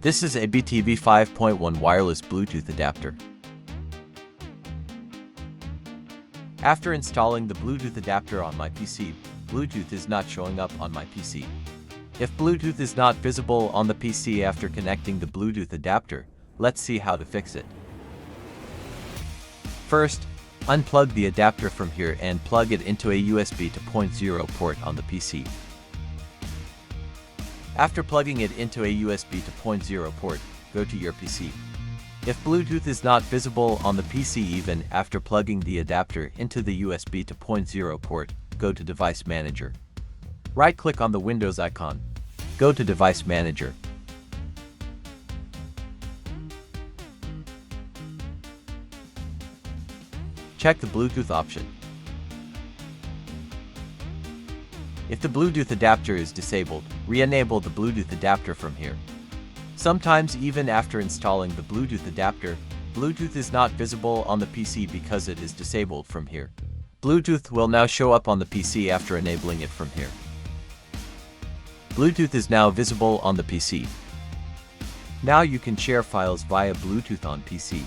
This is a BTV 5.1 wireless Bluetooth adapter. After installing the Bluetooth adapter on my PC, Bluetooth is not showing up on my PC. If Bluetooth is not visible on the PC after connecting the Bluetooth adapter, let's see how to fix it. First, unplug the adapter from here and plug it into a USB 2.0 port on the PC. After plugging it into a USB 2.0 port, go to your PC. If Bluetooth is not visible on the PC even after plugging the adapter into the USB 2.0 port, go to Device Manager. Right-click on the Windows icon. Go to Device Manager. Check the Bluetooth option. If the Bluetooth adapter is disabled, re-enable the Bluetooth adapter from here. Sometimes even after installing the Bluetooth adapter, Bluetooth is not visible on the PC because it is disabled from here. Bluetooth will now show up on the PC after enabling it from here. Bluetooth is now visible on the PC. Now you can share files via Bluetooth on PC.